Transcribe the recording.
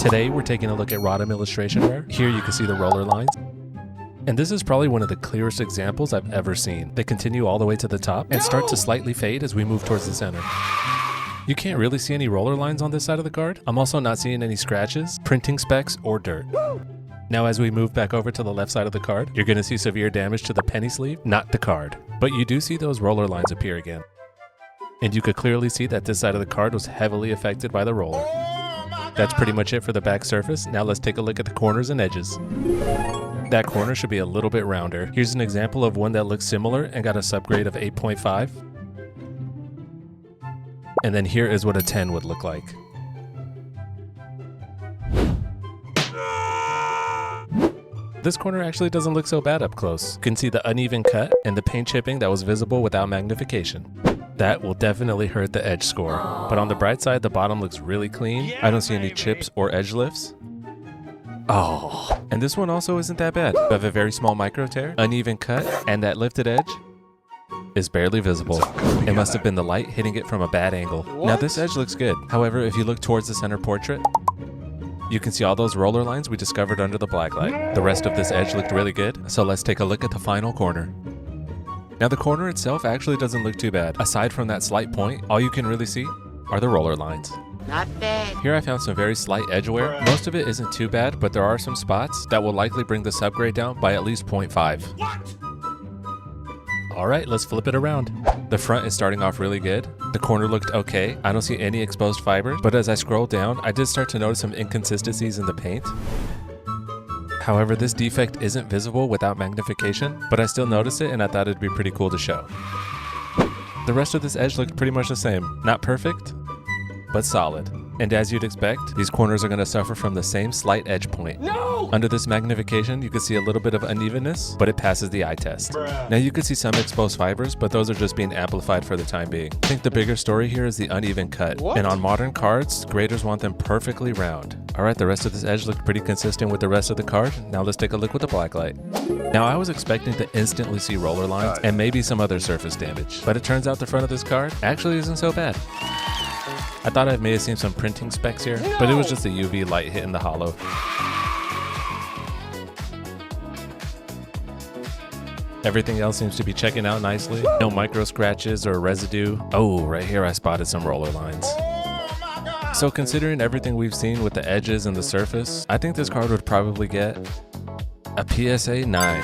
Today we're taking a look at Rotom Illustration Rare. Here you can see the roller lines. And this is probably one of the clearest examples I've ever seen. They continue all the way to the top and start to slightly fade as we move towards the center. You can't really see any roller lines on this side of the card. I'm also not seeing any scratches, printing specks, or dirt. Now as we move back over to the left side of the card, you're going to see severe damage to the penny sleeve, not the card. But you do see those roller lines appear again. And you could clearly see that this side of the card was heavily affected by the roller. That's pretty much it for the back surface. Now let's take a look at the corners and edges. That corner should be a little bit rounder. Here's an example of one that looks similar and got a subgrade of 8.5. And then here is what a 10 would look like. This corner actually doesn't look so bad up close. You can see the uneven cut and the paint chipping that was visible without magnification. That will definitely hurt the edge score. But on the bright side, the bottom looks really clean. I don't see any chips or edge lifts. Oh, and this one also isn't that bad. You have a very small micro tear, uneven cut, and that lifted edge is barely visible. It must have been the light hitting it from a bad angle. Now this edge looks good. However, if you look towards the center portrait, you can see all those roller lines we discovered under the black light. The rest of this edge looked really good, so let's take a look at the final corner. Now the corner itself actually doesn't look too bad. Aside from that slight point, all you can really see are the roller lines. Not bad. Here I found some very slight edge wear. Most of it isn't too bad, but there are some spots that will likely bring the subgrade down by at least 0.5. Alright, let's flip it around. The front is starting off really good. The corner looked okay. I don't see any exposed fibers, but as I scroll down, I did start to notice some inconsistencies in the paint. However, this defect isn't visible without magnification, but I still noticed it and I thought it'd be pretty cool to show. The rest of this edge looked pretty much the same. Not perfect, but solid. And as you'd expect, these corners are going to suffer from the same slight edge point. No! Under this magnification, you can see a little bit of unevenness, but it passes the eye test. Now you can see some exposed fibers, but those are just being amplified for the time being. I think the bigger story here is the uneven cut. And on modern cards, graders want them perfectly round. Alright, the rest of this edge looked pretty consistent with the rest of the card. Now let's take a look with the black light. Now I was expecting to instantly see roller lines and maybe some other surface damage, but it turns out the front of this card actually isn't so bad. I thought I may have seen some printing specks here, but it was just a UV light hitting the hollow. Everything else seems to be checking out nicely. No micro scratches or residue. Oh, right here I spotted some roller lines. So considering everything we've seen with the edges and the surface, I think this card would probably get a PSA 9.